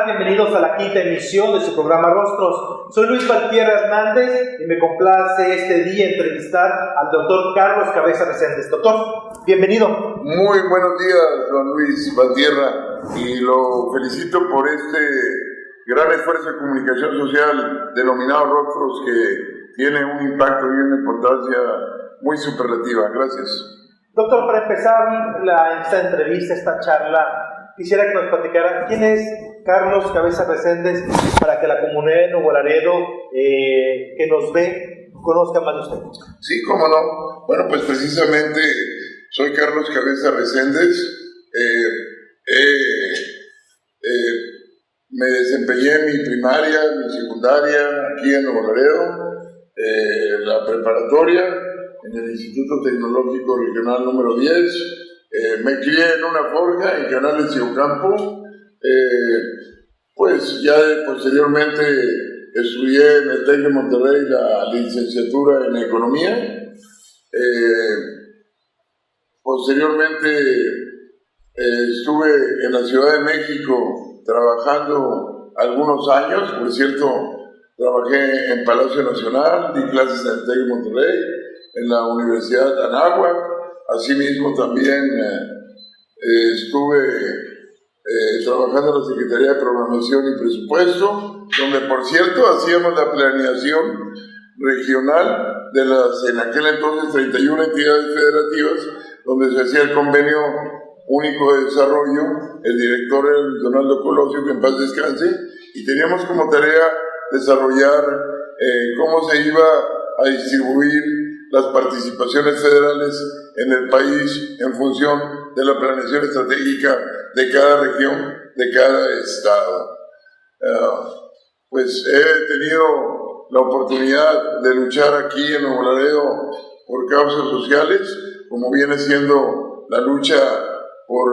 Bienvenidos a la quinta emisión de su programa Rostros. Soy Luis Valtierra Hernández y me complace este día entrevistar al doctor Carlos Cabeza Reséndez. Doctor, bienvenido. Muy buenos días, don Luis Valtierra, y lo felicito por este gran esfuerzo de comunicación social denominado Rostros, que tiene un impacto y una importancia muy superlativa. Gracias. Doctor, para empezar esta entrevista, esta charla, quisiera que nos platicara quién es Carlos Cabeza Reséndez para que la comunidad de Nuevo Laredo que nos ve conozca más de usted. Sí, cómo no. Bueno, pues precisamente soy Carlos Cabeza Reséndez. Me desempeñé en mi primaria, mi secundaria aquí en Nuevo Laredo, la preparatoria en el Instituto Tecnológico Regional número 10. Me crié en una forja en Canales y Ocampo. Pues ya posteriormente estudié en el TEC de Monterrey la licenciatura en Economía. Posteriormente estuve en la Ciudad de México trabajando algunos años. Por cierto, trabajé en Palacio Nacional, di clases en el TEC de Monterrey, en la Universidad de Anáhuac. Asimismo también estuve trabajando en la Secretaría de Programación y Presupuesto, donde por cierto hacíamos la planeación regional de las en aquel entonces 31 entidades federativas, donde se hacía el convenio único de desarrollo. El director era Luis Donaldo Colosio, que en paz descanse, y teníamos como tarea desarrollar cómo se iba a distribuir las participaciones federales en el país en función de la planeación estratégica de cada región, de cada estado. Pues he tenido la oportunidad de luchar aquí en Nuevo Laredo por causas sociales, como viene siendo la lucha por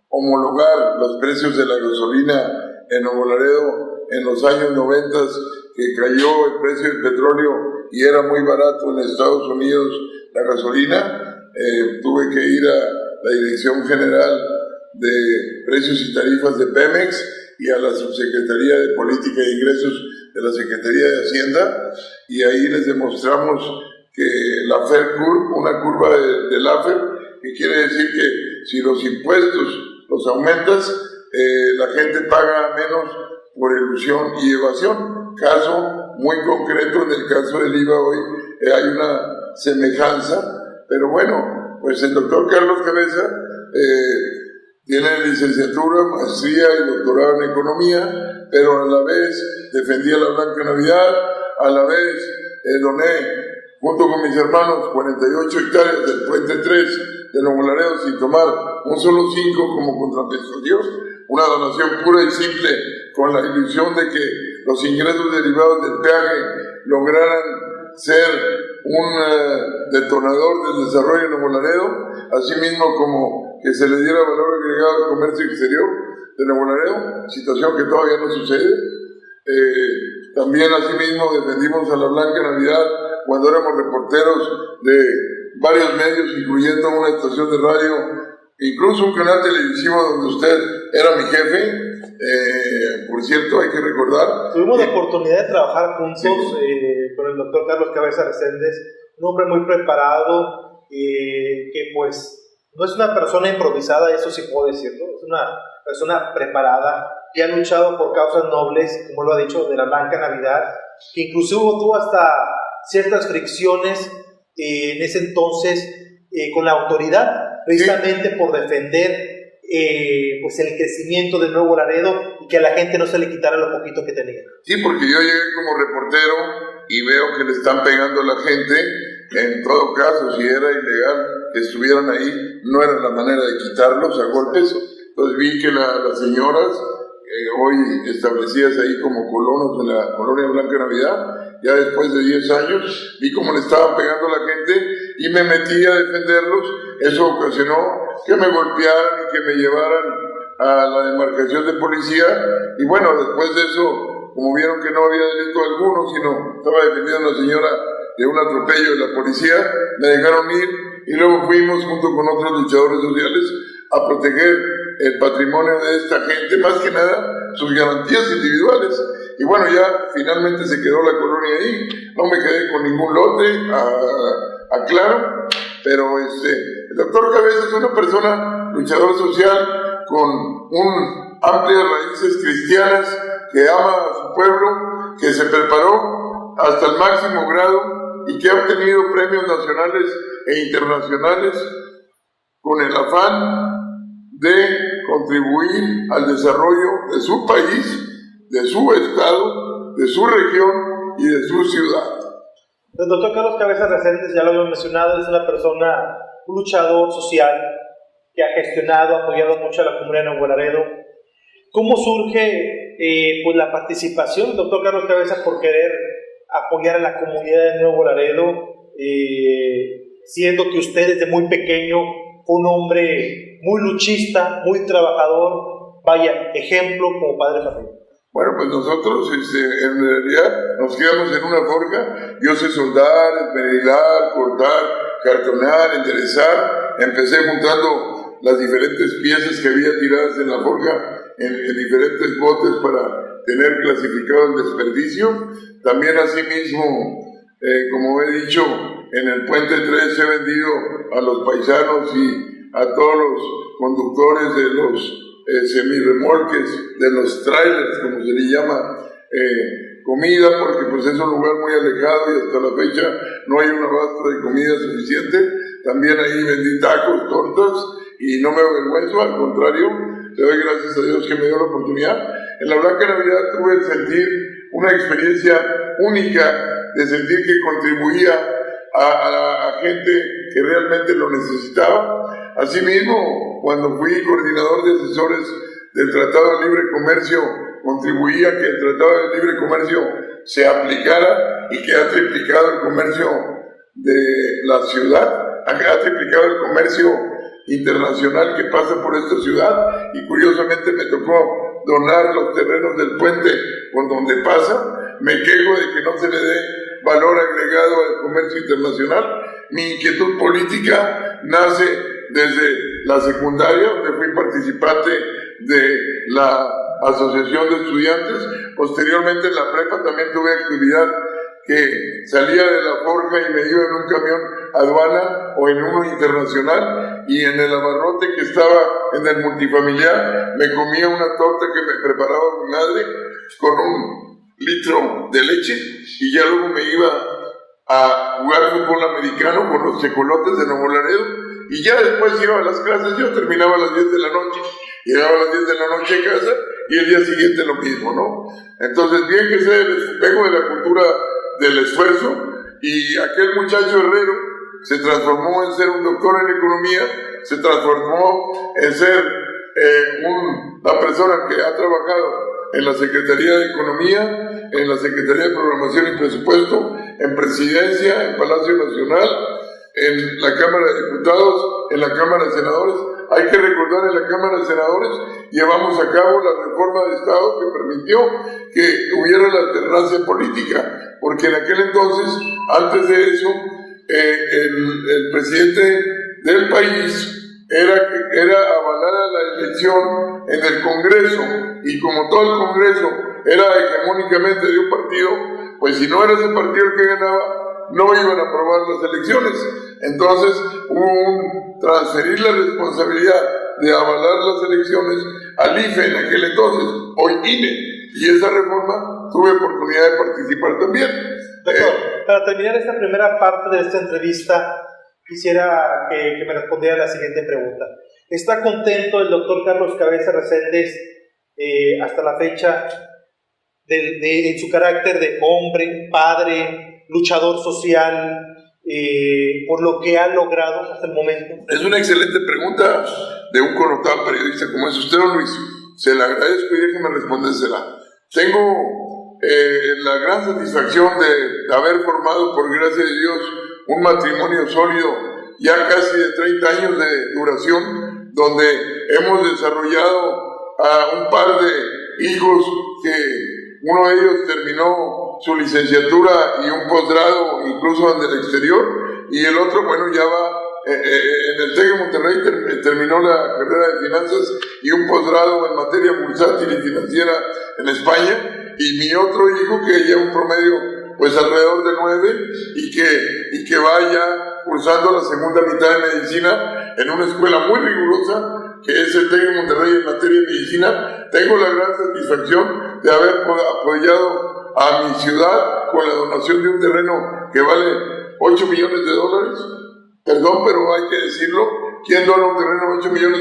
homologar los precios de la gasolina en Nuevo Laredo en los años 90, que cayó el precio del petróleo y era muy barato en Estados Unidos la gasolina. Tuve que ir a la Dirección General de Precios y Tarifas de Pemex y a la Subsecretaría de Política e Ingresos de la Secretaría de Hacienda, y ahí les demostramos que la FER Curve, una curva de Laffer, que quiere decir que si los impuestos los aumentas, la gente paga menos por elusión y evasión. Caso muy concreto, en el caso del IVA hoy hay una semejanza. Pero bueno, pues el doctor Carlos Cabeza tiene licenciatura, maestría y doctorado en Economía, pero a la vez defendía la Blanca Navidad, a la vez doné, junto con mis hermanos, 48 hectáreas del Puente 3 de Nuevo Laredo sin tomar un solo 5 como contraprestación, una donación pura y simple con la ilusión de que los ingresos derivados del peaje lograran ser un detonador del desarrollo de Nuevo Laredo, asimismo como que se le diera valor agregado al comercio exterior de Nuevo Laredo, situación que todavía no sucede. También asimismo defendimos a la Blanca Navidad cuando éramos reporteros de varios medios, incluyendo una estación de radio, incluso un canal televisivo donde usted era mi jefe. Por cierto, hay que recordar. Tuvimos la oportunidad de trabajar juntos con el doctor Carlos Cabeza Reséndez, un hombre muy preparado, que pues no es una persona improvisada, eso sí puedo decirlo, es una persona preparada que ha luchado por causas nobles, como lo ha dicho, de la Blanca Navidad, que inclusive tuvo hasta ciertas fricciones en ese entonces con la autoridad, precisamente por defender pues el crecimiento de Nuevo Laredo y que a la gente no se le quitara lo poquito que tenía. Sí, porque yo llegué como reportero y veo que le están pegando a la gente. En todo caso, si era ilegal que estuvieran ahí, no era la manera de quitarlos a golpes. Entonces vi que las señoras, hoy establecidas ahí como colonos de la colonia Blanca Navidad, ya después de 10 años, vi cómo le estaban pegando a la gente y me metí a defenderlos. Eso ocasionó que me golpearan y que me llevaran a la demarcación de policía. Y bueno, después de eso, como vieron que no había delito alguno, sino estaba defendiendo a una señora de un atropello de la policía, me dejaron ir y luego fuimos junto con otros luchadores sociales a proteger el patrimonio de esta gente, más que nada sus garantías individuales. Y bueno, ya finalmente se quedó la colonia ahí, no me quedé con ningún lote, aclaro, pero el doctor Cabeza es una persona luchador social con amplias raíces cristianas, que ama a su pueblo, que se preparó hasta el máximo grado y que ha obtenido premios nacionales e internacionales con el afán de contribuir al desarrollo de su país, de su estado, de su región y de su ciudad. El doctor Carlos Cabeza Reséndez, ya lo habíamos mencionado, es una persona, un luchador social que ha gestionado, apoyado mucho a la comunidad de Nuevo Laredo. ¿Cómo surge pues la participación del doctor Carlos Cabeza por querer apoyar a la comunidad de Nuevo Laredo, siendo que usted desde muy pequeño fue un hombre muy luchista, muy trabajador, vaya, ejemplo como padre de familia? Bueno, pues nosotros en realidad nos quedamos en una forja. Yo sé soldar, esmerilar, cortar, cartonar, enderezar. Empecé juntando las diferentes piezas que había tiradas en la forja en diferentes botes para tener clasificado el desperdicio. También asimismo, como he dicho, en el Puente 3 he vendido a los paisanos y a todos los conductores de los semirremolques, de los trailers, como se le llama, comida, porque pues es un lugar muy alejado y hasta la fecha no hay un abasto de comida suficiente. También ahí vendí tacos, tortas, y no me avergüenzo, al contrario, le doy gracias a Dios que me dio la oportunidad. En la Blanca Navidad tuve el sentir una experiencia única de sentir que contribuía a gente que realmente lo necesitaba. Asimismo, cuando fui coordinador de asesores del Tratado de Libre Comercio, contribuía a que el Tratado de Libre Comercio se aplicara y que ha triplicado el comercio de la ciudad, ha triplicado el comercio internacional que pasa por esta ciudad, y curiosamente me tocó donar los terrenos del puente por donde pasa. Me quejo de que no se le dé valor agregado al comercio internacional. Mi inquietud política nace desde la secundaria, donde fui participante de la Asociación de Estudiantes. Posteriormente en la prepa también tuve actividad que salía de la forja y me iba en un camión a aduana o en uno internacional, y en el abarrote que estaba en el multifamiliar me comía una torta que me preparaba mi madre con 1 litro de leche, y ya luego me iba a jugar fútbol americano con los tecolotes de Nuevo Laredo, y ya después iba a las clases. Yo terminaba a las 10 de la noche, llegaba a las 10 de la noche a casa y el día siguiente lo mismo, ¿no? Entonces, bien que sé, vengo de la cultura del esfuerzo, y aquel muchacho herrero se transformó en ser un doctor en economía, se transformó en ser una persona que ha trabajado en la Secretaría de Economía, en la Secretaría de Programación y Presupuesto, en Presidencia, en Palacio Nacional, en la Cámara de Diputados, en la Cámara de Senadores. Hay que recordar, en la Cámara de Senadores llevamos a cabo la reforma de Estado que permitió que hubiera la alternancia política, porque en aquel entonces, antes de eso, el presidente del país era avalar a la elección en el Congreso, y como todo el Congreso era hegemónicamente de un partido, pues si no era ese partido el que ganaba, no iban a aprobar las elecciones. Entonces hubo transferir la responsabilidad de avalar las elecciones al IFE en aquel entonces, hoy INE, y esa reforma tuve oportunidad de participar también. Doctor, para terminar esta primera parte de esta entrevista, quisiera que me respondiera la siguiente pregunta. ¿Está contento el doctor Carlos Cabeza Reséndez hasta la fecha en su carácter de hombre, padre, luchador social, por lo que ha logrado hasta el momento? Es una excelente pregunta de un connotado periodista como es usted, don Luis. Se la agradezco y déjeme respondérsela. Tengo la gran satisfacción de haber formado, por gracia de Dios, un matrimonio sólido, ya casi de 30 años de duración, donde hemos desarrollado a un par de hijos que uno de ellos terminó su licenciatura y un posgrado incluso en el exterior, y el otro, bueno, ya va en el TEC de Monterrey, terminó la carrera de finanzas y un posgrado en materia bursátil y financiera en España, y mi otro hijo que lleva un promedio pues alrededor de 9 y que va ya cursando la segunda mitad de medicina en una escuela muy rigurosa que es el TEC de Monterrey en materia de medicina. Tengo la gran satisfacción de haber apoyado a mi ciudad con la donación de un terreno que vale $8 millones. Perdón, pero hay que decirlo. ¿Quién dona un terreno de $8 millones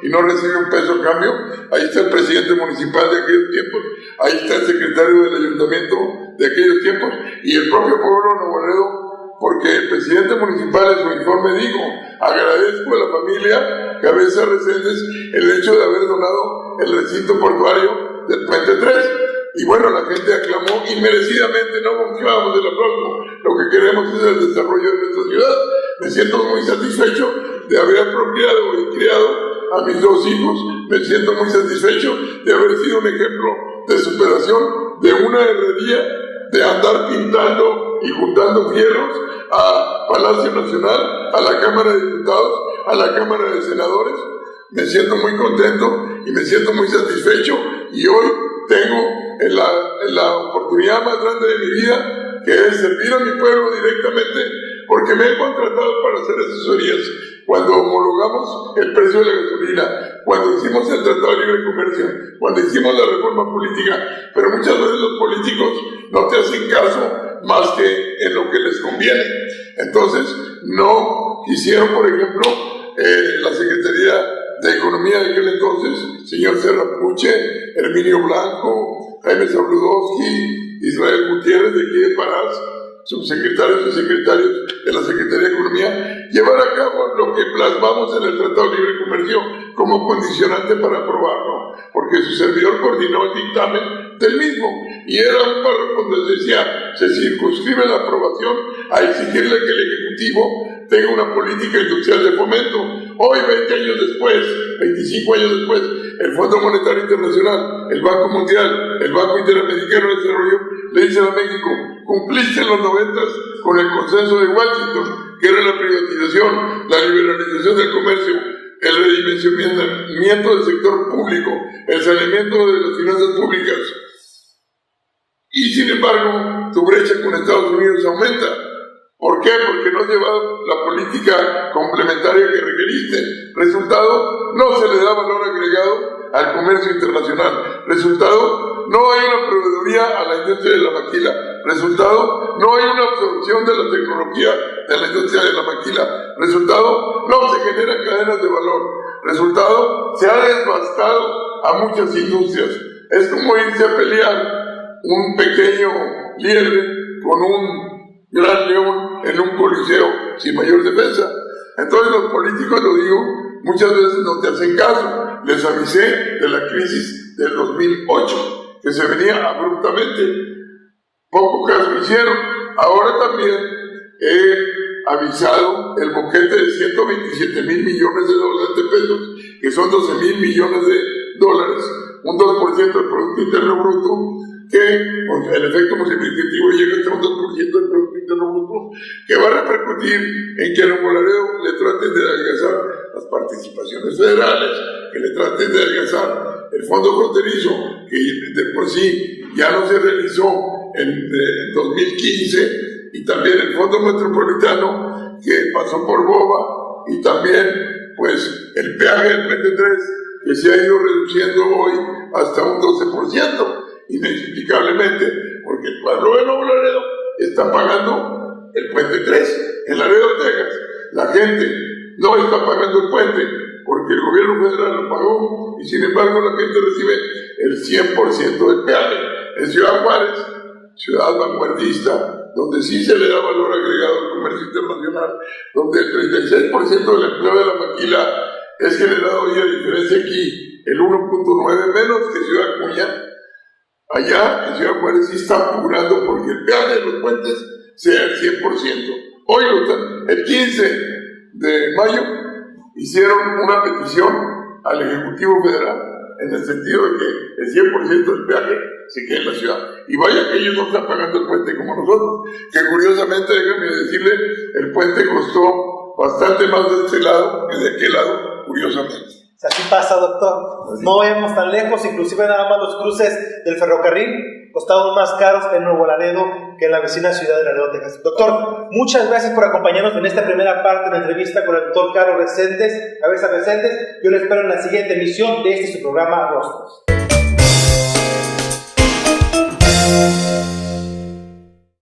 y no recibe un peso a cambio? Ahí está el presidente municipal de aquellos tiempos, ahí está el secretario del ayuntamiento de aquellos tiempos y el propio pueblo de Nuevo Laredo, porque el presidente municipal en su informe dijo: agradezco a la familia Cabeza Reséndez el hecho de haber donado el recinto portuario del Puente 3. Y bueno, la gente aclamó inmerecidamente, no buscábamos el aplauso, lo que queremos es el desarrollo de nuestra ciudad. Me siento muy satisfecho de haber apropiado y criado a mis 2 hijos, me siento muy satisfecho de haber sido un ejemplo de superación de una herrería, de andar pintando y juntando fierros a Palacio Nacional, a la Cámara de Diputados, a la Cámara de Senadores. Me siento muy contento y me siento muy satisfecho, y hoy tengo la oportunidad más grande de mi vida, que es servir a mi pueblo directamente, porque me he contratado para hacer asesorías. Cuando homologamos el precio de la gasolina, cuando hicimos el Tratado de Libre Comercio, cuando hicimos la reforma política, pero muchas veces los políticos no te hacen caso más que en lo que les conviene. Entonces, no quisieron, por ejemplo, la Secretaría de Economía de aquel entonces, señor Serra Puche, Herminio Blanco, Jaime Zabludowski, Israel Gutiérrez de aquí de Parás, subsecretarios y secretarios de la Secretaría de Economía, llevar a cabo lo que plasmamos en el Tratado de Libre Comercio como condicionante para aprobarlo, porque su servidor coordinó el dictamen del mismo, y era un párrafo donde decía: se circunscribe la aprobación a exigirle que el Ejecutivo tenga una política industrial de fomento. Hoy, 20 años después, 25 años después, el Fondo Monetario Internacional, el Banco Mundial, el Banco Interamericano de Desarrollo le dicen a México: cumpliste en los 90 con el consenso de Washington, que era la privatización, la liberalización del comercio, el redimensionamiento del sector público, el saneamiento de las finanzas públicas. Y sin embargo, tu brecha con Estados Unidos aumenta. ¿Por qué? Porque no has llevado la política complementaria que requeriste. Resultado, no se le da valor agregado al comercio internacional. Resultado, no hay una proveeduría a la industria de la maquila. Resultado, no hay una absorción de la tecnología de la industria de la maquila. Resultado, no se generan cadenas de valor. Resultado, se ha desbastado a muchas industrias. Es como irse a pelear un pequeño liebre con un gran león en un coliseo sin mayor defensa. Entonces los políticos, lo digo, muchas veces no te hacen caso. Les avisé de la crisis del 2008, que se venía abruptamente. Poco caso hicieron. Ahora también he avisado el boquete de $127 mil millones de pesos, que son $12 mil millones, un 2% del Producto Interno Bruto, que pues, el efecto multiplicativo llega hasta un 2% del Producto Interno Bruto, que va a repercutir en que a Nuevo Laredo le traten de adelgazar las participaciones federales, que le traten de adelgazar el fondo fronterizo, que de por sí ya no se realizó en 2015, y también el fondo metropolitano, que pasó por boba, y también pues el peaje del Puente 3, que se ha ido reduciendo hoy hasta un 12%, inexplicablemente, porque el pueblo de Nuevo Laredo está pagando el Puente 3 en Laredo, Texas. La gente no está pagando el puente porque el gobierno federal lo pagó, y sin embargo la gente recibe el 100% del peaje. En Ciudad Juárez, ciudad vanguardista, donde sí se le da valor agregado al comercio internacional, donde el 36% del empleo de la maquila es generado hoy, a diferencia aquí, el 1.9 menos que Ciudad Acuña. Allá en Ciudad Juárez sí está apurando porque el peaje de los puentes sea el 100%. Hoy lo están. El 15 de mayo hicieron una petición al Ejecutivo Federal en el sentido de que el 100% del peaje se quede en la ciudad. Y vaya que ellos no están pagando el puente como nosotros, que curiosamente, déjenme decirle, el puente costó bastante más de este lado que de aquel lado, curiosamente. Así pasa, doctor. No vayamos tan lejos, inclusive nada más los cruces del ferrocarril costaban más caros en Nuevo Laredo que en la vecina ciudad de Laredo, Texas. Doctor, muchas gracias por acompañarnos en esta primera parte de la entrevista con el doctor Carlos Cabeza Reséndez. Yo le espero en la siguiente emisión de este su programa Rostros.